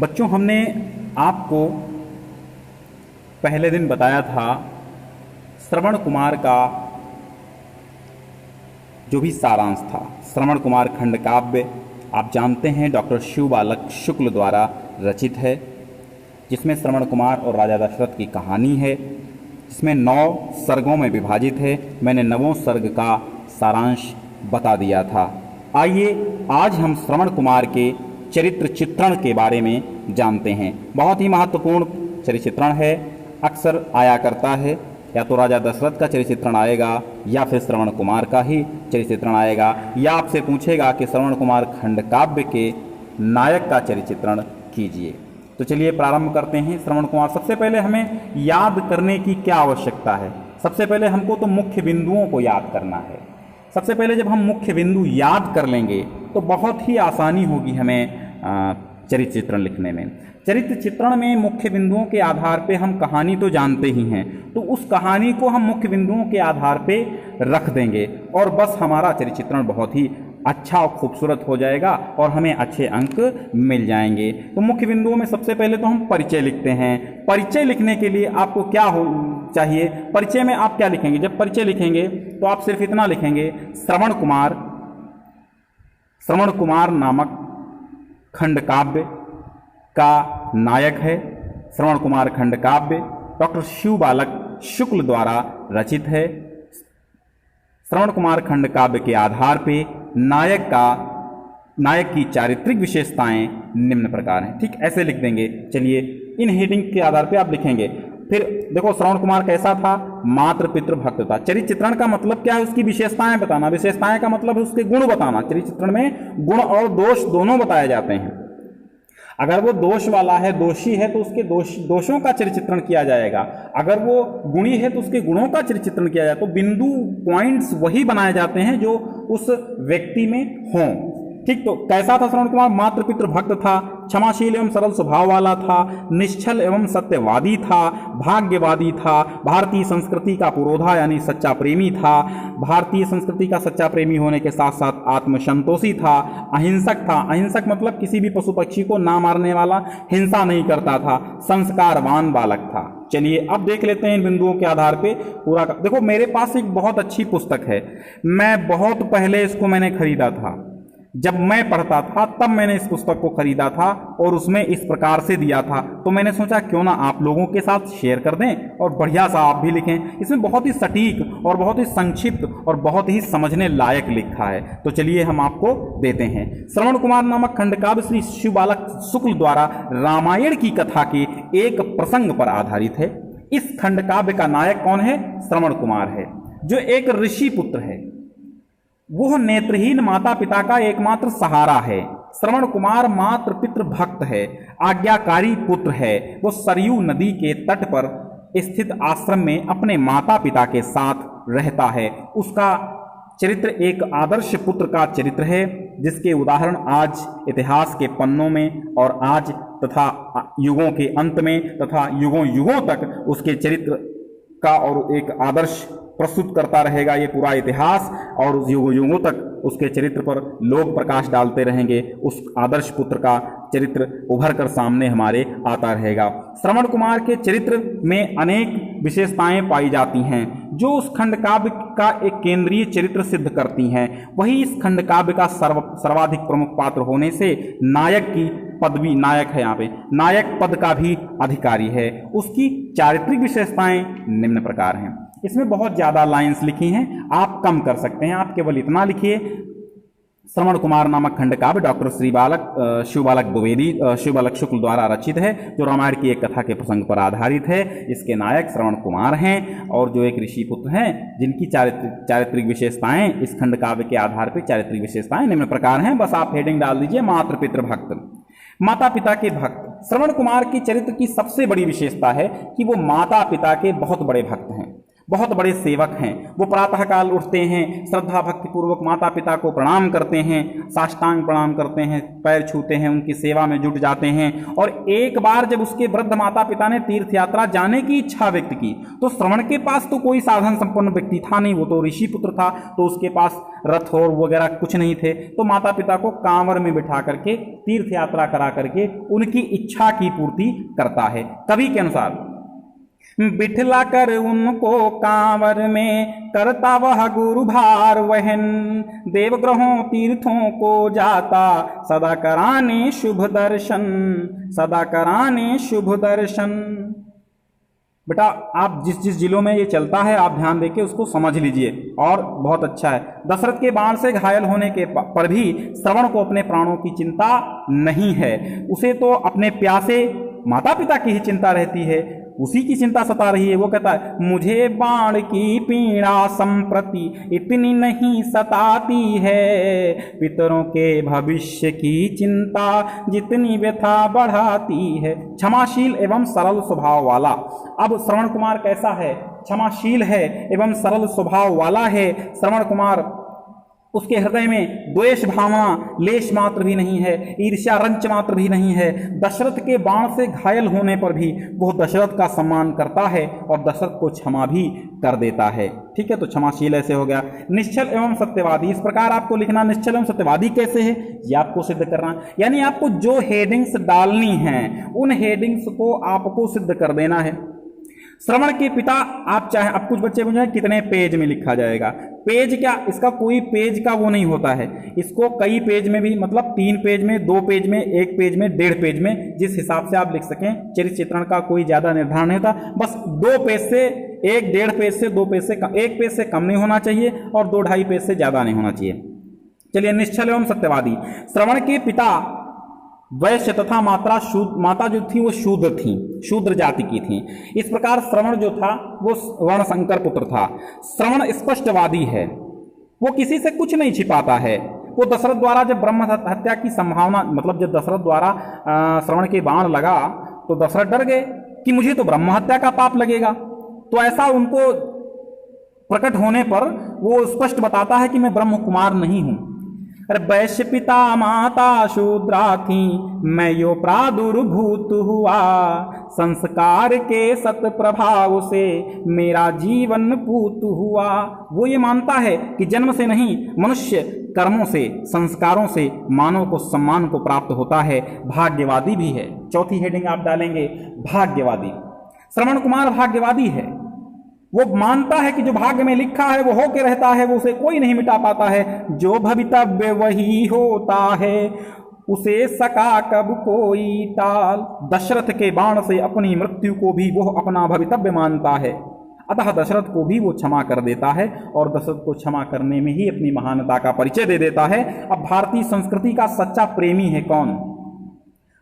बच्चों, हमने आपको पहले दिन बताया था श्रवण कुमार का जो भी सारांश था। श्रवण कुमार खंड काव्य आप जानते हैं डॉक्टर शिव बालक शुक्ल द्वारा रचित है, जिसमें श्रवण कुमार और राजा दशरथ की कहानी है, जिसमें 9 सर्गों में विभाजित है। मैंने 9वें सर्ग का सारांश बता दिया था। आइए आज हम श्रवण कुमार के चरित्र चित्रण के बारे में जानते हैं। बहुत ही महत्वपूर्ण चरित्र चित्रण है, अक्सर आया करता है। या तो राजा दशरथ का चरित्र चित्रण आएगा या फिर श्रवण कुमार का ही चरित्र चित्रण आएगा, या आपसे पूछेगा कि श्रवण कुमार खंड काव्य के नायक का चरित्र चित्रण कीजिए। तो चलिए प्रारंभ करते हैं। श्रवण कुमार, सबसे पहले हमें याद करने की क्या आवश्यकता है? सबसे पहले हमको तो मुख्य बिंदुओं को याद करना है। सबसे पहले जब हम मुख्य बिंदु याद कर लेंगे तो बहुत ही आसानी होगी हमें चरित्र चित्रण लिखने में। चरित्र चित्रण में मुख्य बिंदुओं के आधार पे हम कहानी तो जानते ही हैं, तो उस कहानी को हम मुख्य बिंदुओं के आधार पे रख देंगे और बस हमारा चरित्र चित्रण बहुत ही अच्छा और खूबसूरत हो जाएगा और हमें अच्छे अंक मिल जाएंगे। तो मुख्य बिंदुओं में सबसे पहले तो हम परिचय लिखते हैं। परिचय लिखने के लिए आपको क्या चाहिए? परिचय में आप क्या लिखेंगे? जब परिचय लिखेंगे तो आप सिर्फ इतना लिखेंगे, श्रवण कुमार नामक खंड काव्य का नायक है। श्रवण कुमार खंड काव्य डॉक्टर शिव बालक शुक्ल द्वारा रचित है। श्रवण कुमार खंड काव्य के आधार पे नायक की चारित्रिक विशेषताएं निम्न प्रकार हैं। ठीक ऐसे लिख देंगे। चलिए इन हेडिंग के आधार पे आप लिखेंगे। फिर देखो, श्रवण कुमार कैसा था? मातृ पितृ भक्त था। चरित्र चित्रण का मतलब क्या है? उसकी विशेषताएं बताना। विशेषताएं का मतलब है उसके गुण बताना। चरित्र चित्रण में गुण और दोष दोनों बताए जाते हैं। अगर वो दोष वाला है, दोषी है, तो उसके दोषों का चरित्र चित्रण किया जाएगा। अगर वो गुणी है तो उसके गुणों का चरित्र चित्रण किया जाएगा। तो बिंदु पॉइंट्स वही बनाए जाते हैं जो उस व्यक्ति में हों। ठीक, तो कैसा था श्रवण कुमार? मातृ पितृ भक्त था, क्षमाशील एवं सरल स्वभाव वाला था, निश्चल एवं सत्यवादी था, भाग्यवादी था, भारतीय संस्कृति का पुरोधा यानी सच्चा प्रेमी था। भारतीय संस्कृति का सच्चा प्रेमी होने के साथ साथ आत्मसंतोषी था, अहिंसक था। अहिंसक मतलब किसी भी पशु पक्षी को ना मारने वाला, हिंसा नहीं करता था, संस्कारवान बालक था। चलिए अब देख लेते हैं इन बिंदुओं के आधार पे पूरा देखो, मेरे पास एक बहुत अच्छी पुस्तक है। मैं बहुत पहले इसको मैंने खरीदा था। जब मैं पढ़ता था तब मैंने इस पुस्तक को खरीदा था और उसमें इस प्रकार से दिया था। तो मैंने सोचा क्यों ना आप लोगों के साथ शेयर कर दें और बढ़िया सा आप भी लिखें। इसमें बहुत ही सटीक और बहुत ही संक्षिप्त और बहुत ही समझने लायक लिखा है। तो चलिए हम आपको देते हैं। श्रवण कुमार नामक खंडकाव्य श्री शिव बालक शुक्ल द्वारा रामायण की कथा के एक प्रसंग पर आधारित है। इस खंडकाव्य का नायक कौन है? श्रवण कुमार है, जो एक ऋषि पुत्र है। वो नेत्रहीन माता पिता का एकमात्र सहारा है। श्रवण कुमार मातृ पितृ भक्त है, आज्ञाकारी पुत्र है। वो सरयू नदी के तट पर स्थित आश्रम में अपने माता पिता के साथ रहता है। उसका चरित्र एक आदर्श पुत्र का चरित्र है, जिसके उदाहरण आज इतिहास के पन्नों में और आज तथा युगों के अंत में तथा युगों युगों तक उसके चरित्र का और एक आदर्श प्रस्तुत करता रहेगा ये पूरा इतिहास, और युगों युगों तक उसके चरित्र पर लोग प्रकाश डालते रहेंगे। उस आदर्श पुत्र का चरित्र उभर कर सामने हमारे आता रहेगा। श्रवण कुमार के चरित्र में अनेक विशेषताएं पाई जाती हैं जो उस खंडकाव्य का एक केंद्रीय चरित्र सिद्ध करती हैं। वही इस खंडकाव्य का सर्वाधिक प्रमुख पात्र होने से नायक की पदवी, नायक है यहाँ पे, नायक पद का भी अधिकारी है। उसकी चारित्रिक विशेषताएं निम्न प्रकार हैं। इसमें बहुत ज्यादा लाइंस लिखी हैं, आप कम कर सकते हैं। आप केवल इतना लिखिए, श्रवण कुमार नामक खंडकाव्य डॉक्टर शिव बालक शुक्ल द्वारा रचित है, जो रामायण की एक कथा के प्रसंग पर आधारित है। इसके नायक श्रवण कुमार हैं और जो एक ऋषि पुत्र हैं, जिनकी चारित्रिक विशेषताएं इस खंडकाव्य के आधार पर चारित्रिक विशेषताएं निम्न प्रकार हैं। बस आप हेडिंग डाल दीजिए, मातृ पितृ भक्त, माता पिता के भक्त। श्रवण कुमार की चरित्र की सबसे बड़ी विशेषता है कि वो माता पिता के बहुत बड़े भक्त हैं। बहुत बड़े सेवक हैं। वो प्रातःकाल उठते हैं, श्रद्धा भक्ति पूर्वक माता पिता को प्रणाम करते हैं, साष्टांग प्रणाम करते हैं, पैर छूते हैं, उनकी सेवा में जुट जाते हैं। और एक बार जब उसके वृद्ध माता पिता ने तीर्थ यात्रा जाने की इच्छा व्यक्त की तो श्रवण के पास तो कोई साधन संपन्न व्यक्ति था नहीं, वो तो ऋषि पुत्र था, तो उसके पास रथ और वगैरह कुछ नहीं थे। तो माता पिता को कांवर में बिठा करके तीर्थ यात्रा करा करके उनकी इच्छा की पूर्ति करता है। कवि के अनुसार बिठला कर उनको कांवर में करता वह गुरु भार वहन, देवग्रहों तीर्थों को जाता सदा कराने शुभ दर्शन, सदा कराने शुभ दर्शन। बेटा आप जिस जिस जिलों में ये चलता है आप ध्यान देके उसको समझ लीजिए और बहुत अच्छा है। दशरथ के बाण से घायल होने के पर भी श्रवण को अपने प्राणों की चिंता नहीं है, उसे तो अपने प्यासे माता पिता की ही चिंता रहती है, उसी की चिंता सता रही है। वो कहता है मुझे बाण की पीड़ा संप्रति इतनी नहीं सताती है, पितरों के भविष्य की चिंता जितनी व्यथा बढ़ाती है। क्षमाशील एवं सरल स्वभाव वाला। अब श्रवण कुमार कैसा है? क्षमाशील है एवं सरल स्वभाव वाला है श्रवण कुमार। उसके हृदय में द्वेष भावना लेश मात्र भी नहीं है, ईर्ष्या रंच मात्र भी नहीं है। दशरथ के बाण से घायल होने पर भी वो दशरथ का सम्मान करता है और दशरथ को क्षमा भी कर देता है। ठीक है, तो क्षमाशील ऐसे हो गया। निश्चल एवं सत्यवादी, इस प्रकार आपको लिखना निश्चल एवं सत्यवादी कैसे है ये आपको सिद्ध करना, यानी आपको जो हेडिंग्स डालनी हैं उन हेडिंग्स को आपको सिद्ध कर देना है। श्रवण के पिता, आप चाहे अब कुछ बच्चे पूछे कितने पेज में लिखा जाएगा, पेज क्या, इसका कोई पेज का वो नहीं होता है, इसको कई पेज में भी, मतलब 3 पेज में, 2 पेज में, 1 पेज में, 1.5 पेज में, जिस हिसाब से आप लिख सकें। चरित्र चित्रण का कोई ज्यादा निर्धारण नहीं होता, बस 2 पेज से 1, 1.5 पेज से 2 पेज से 1 पेज से कम नहीं होना चाहिए और 2 2.5 पेज से ज्यादा नहीं होना चाहिए। चलिए, निश्चल एवं सत्यवादी। श्रवण के पिता वैश्य तथा माता जो थी वो शूद्र थी, शूद्र जाति की थी। इस प्रकार श्रवण जो था वो वर्ण संकर पुत्र था। श्रवण स्पष्टवादी है, वो किसी से कुछ नहीं छिपाता है। वो दशरथ द्वारा जब ब्रह्म हत्या की संभावना, मतलब जब दशरथ द्वारा श्रवण के बाण लगा तो दशरथ डर गए कि मुझे तो ब्रह्म हत्या का पाप लगेगा। तो ऐसा उनको प्रकट होने पर वो स्पष्ट बताता है कि मैं ब्रह्म कुमार नहीं हूं। अरे वैश्य पिता माता शूद्रा थी, मैं यो प्रादुर्भूत हुआ, संस्कार के सत प्रभाव से मेरा जीवन पूत हुआ। वो ये मानता है कि जन्म से नहीं, मनुष्य कर्मों से, संस्कारों से मानव को सम्मान को प्राप्त होता है। भाग्यवादी भी है। चौथी हेडिंग आप डालेंगे भाग्यवादी। श्रवण कुमार भाग्यवादी है, वो मानता है कि जो भाग्य में लिखा है वो होके रहता है, वो उसे कोई नहीं मिटा पाता है। जो भवितव्य वही होता है, उसे सका कब कोई टाल। दशरथ के बाण से अपनी मृत्यु को भी वो अपना भवितव्य मानता है, अतः दशरथ को भी वो क्षमा कर देता है और दशरथ को क्षमा करने में ही अपनी महानता का परिचय दे देता है। अब भारतीय संस्कृति का सच्चा प्रेमी है कौन?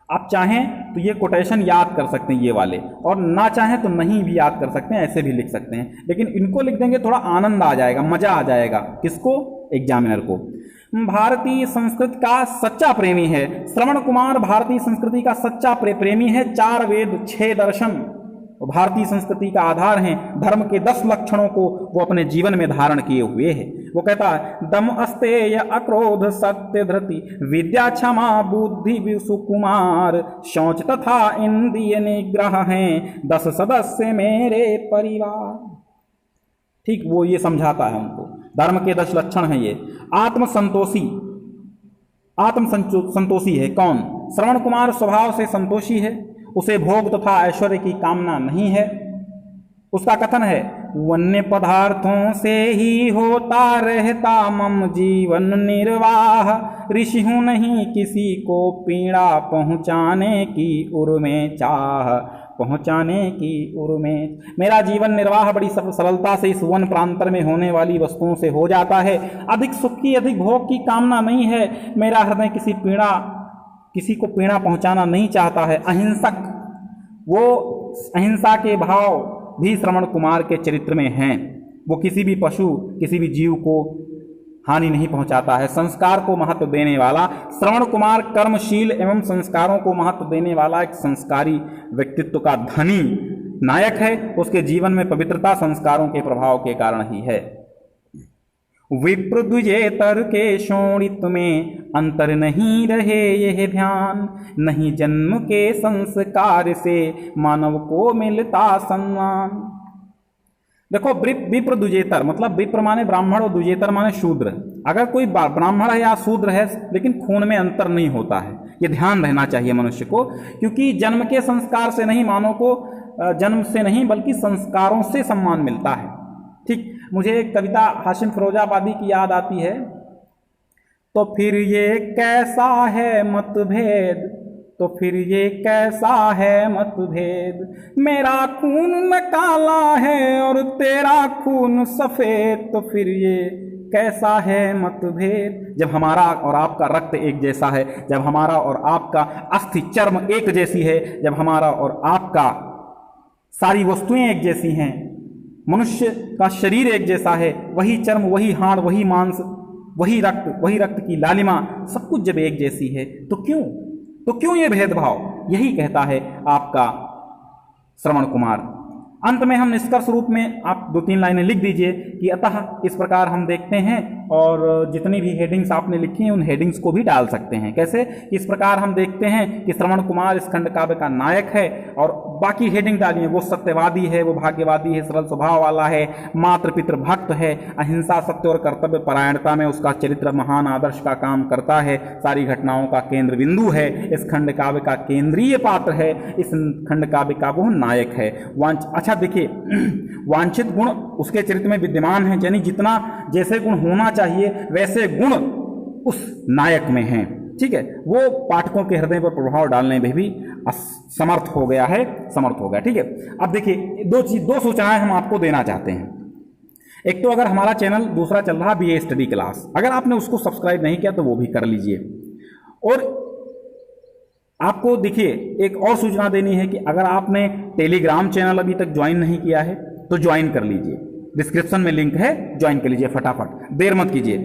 आप चाहें तो ये कोटेशन याद कर सकते हैं ये वाले, और ना चाहें तो नहीं भी याद कर सकते हैं, ऐसे भी लिख सकते हैं, लेकिन इनको लिख देंगे थोड़ा आनंद आ जाएगा, मजा आ जाएगा। किसको? एग्जामिनर को। भारतीय संस्कृति का सच्चा प्रेमी है श्रवण कुमार। भारतीय संस्कृति का सच्चा प्रेमी है। 4 वेद 6 दर्शन भारतीय संस्कृति का आधार हैं। धर्म के 10 लक्षणों को वो अपने जीवन में धारण किए हुए हैं। वो कहता है दम अस्तेय अक्रोध सत्य धृति विद्या क्षमा बुद्धि सुकुमार शौच तथा इंद्रिय निग्रह हैं 10 सदस्य मेरे परिवार। ठीक, वो ये समझाता है उनको। धर्म के 10 लक्षण हैं ये। आत्मसंतोषी है कौन? श्रवण कुमार स्वभाव से संतोषी है, उसे भोग तथा ऐश्वर्य की कामना नहीं है। उसका कथन है वन्य पदार्थों से ही होता रहता मम जीवन निर्वाह, ऋषि हूं नहीं किसी को पीड़ा पहुंचाने की उर में चाह, पहुंचाने की उर में। मेरा जीवन निर्वाह बड़ी सरलता से इस वन प्रांतर में होने वाली वस्तुओं से हो जाता है। अधिक सुख की, अधिक भोग की कामना नहीं है। मेरा हृदय किसी को पीड़ा पहुंचाना नहीं चाहता है। अहिंसक, वो अहिंसा के भाव भी श्रवण कुमार के चरित्र में हैं। वो किसी भी पशु, किसी भी जीव को हानि नहीं पहुंचाता है। संस्कार को महत्व देने वाला श्रवण कुमार कर्मशील एवं संस्कारों को महत्व देने वाला एक संस्कारी व्यक्तित्व का धनी नायक है उसके जीवन में पवित्रता संस्कारों के प्रभाव के कारण ही है। विप्र द्विजेतर के शोणित में अंतर नहीं रहे यह ध्यान, नहीं जन्म के संस्कार से मानव को मिलता सम्मान। देखो विप्र द्विजेतर मतलब विप्र माने ब्राह्मण और द्विजेतर माने शूद्र। अगर कोई ब्राह्मण है या शूद्र है लेकिन खून में अंतर नहीं होता है, ये ध्यान रहना चाहिए मनुष्य को, क्योंकि जन्म के संस्कार से नहीं, मानव को जन्म से नहीं बल्कि संस्कारों से सम्मान मिलता है। ठीक, मुझे एक कविता हाशिम फिरोजाबादी की याद आती है। तो फिर ये कैसा है मतभेद, तो फिर ये कैसा है मतभेद, मेरा खून न काला है और तेरा खून सफेद, तो फिर ये कैसा है मतभेद। जब हमारा और आपका रक्त एक जैसा है, जब हमारा और आपका अस्थि चर्म एक जैसी है, जब हमारा और आपका सारी वस्तुएं एक जैसी हैं, मनुष्य का शरीर एक जैसा है, वही चर्म, वही हाड़, वही मांस, वही रक्त की लालिमा, सब कुछ जब एक जैसी है तो क्यों ये भेदभाव? यही कहता है आपका श्रवण कुमार। अंत में हम निष्कर्ष रूप में आप 2-3 लाइनें लिख दीजिए कि अतः इस प्रकार हम देखते हैं, और जितनी भी हेडिंग्स आपने लिखी हैं उन हेडिंग्स को भी डाल सकते हैं। कैसे? इस प्रकार हम देखते हैं कि श्रवण कुमार इस खंड काव्य का नायक है, और बाकी हेडिंग डालिए, वो सत्यवादी है, वो भाग्यवादी है, सरल स्वभाव वाला है, मातृ पितृ भक्त है, अहिंसा सत्य और कर्तव्य परायणता में उसका चरित्र महान आदर्श का काम करता है, सारी घटनाओं का केंद्र बिंदु है, इस खंड काव्य का केंद्रीय पात्र है, इस खंड काव्य का वो नायक है। अच्छा देखिए, वांछित गुण उसके चरित्र में विद्यमान है, यानी जितना जैसे गुण होना चाहिए वैसे गुण उस नायक में हैं। ठीक है, वो पाठकों के हृदय पर प्रभाव डालने में भी समर्थ हो गया। ठीक है, अब देखिए दो सूचनाएं हम आपको देना चाहते हैं। एक तो अगर हमारा चैनल दूसरा चल रहा BA स्टडी क्लास, अगर आपने उसको सब्सक्राइब नहीं किया तो वो भी कर लीजिए। और आपको देखिए एक और सूचना देनी है कि अगर आपने टेलीग्राम चैनल अभी तक ज्वाइन नहीं किया है तो ज्वाइन कर लीजिए, डिस्क्रिप्शन में लिंक है, ज्वाइन कर लीजिए फटाफट, देर मत कीजिए।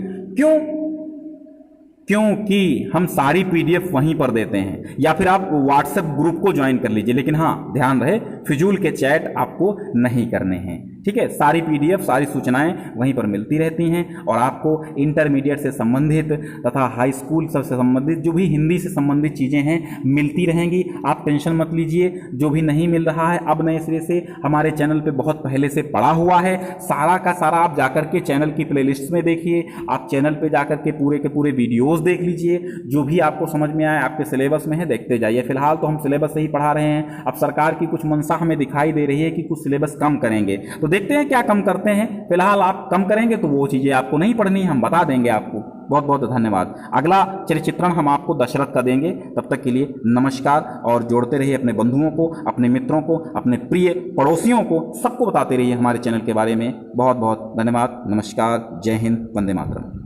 क्योंकि हम सारी PDF वहीं पर देते हैं, या फिर आप व्हाट्सएप ग्रुप को ज्वाइन कर लीजिए, लेकिन हाँ ध्यान रहे फिजूल के चैट आपको नहीं करने हैं। ठीक है, सारी PDF सारी सूचनाएं वहीं पर मिलती रहती हैं, और आपको इंटरमीडिएट से संबंधित तथा हाई स्कूल से संबंधित जो भी हिंदी से संबंधित चीज़ें हैं मिलती रहेंगी। आप टेंशन मत लीजिए, जो भी नहीं मिल रहा है अब नए सिरे से हमारे चैनल पे बहुत पहले से पड़ा हुआ है, सारा का सारा आप जाकर के चैनल की प्लेलिस्ट में देखिए, आप चैनल पे जाकर के पूरे वीडियोज़ देख लीजिए, जो भी आपको समझ में आए आपके सिलेबस में है देखते जाइए। फिलहाल तो हम सिलेबस से ही पढ़ा रहे हैं, अब सरकार की कुछ मंशा हमें दिखाई दे रही है कि कुछ सिलेबस कम करेंगे, तो देखते हैं क्या कम करते हैं। फिलहाल आप कम करेंगे तो वो चीज़ें आपको नहीं पढ़नी, हम बता देंगे आपको। बहुत बहुत धन्यवाद। अगला चरित्रण हम आपको दशरथ का देंगे, तब तक के लिए नमस्कार। और जोड़ते रहिए अपने बंधुओं को, अपने मित्रों को, अपने प्रिय पड़ोसियों को, सबको बताते रहिए हमारे चैनल के बारे में। बहुत बहुत धन्यवाद। नमस्कार, जय हिंद, वंदे मातरम।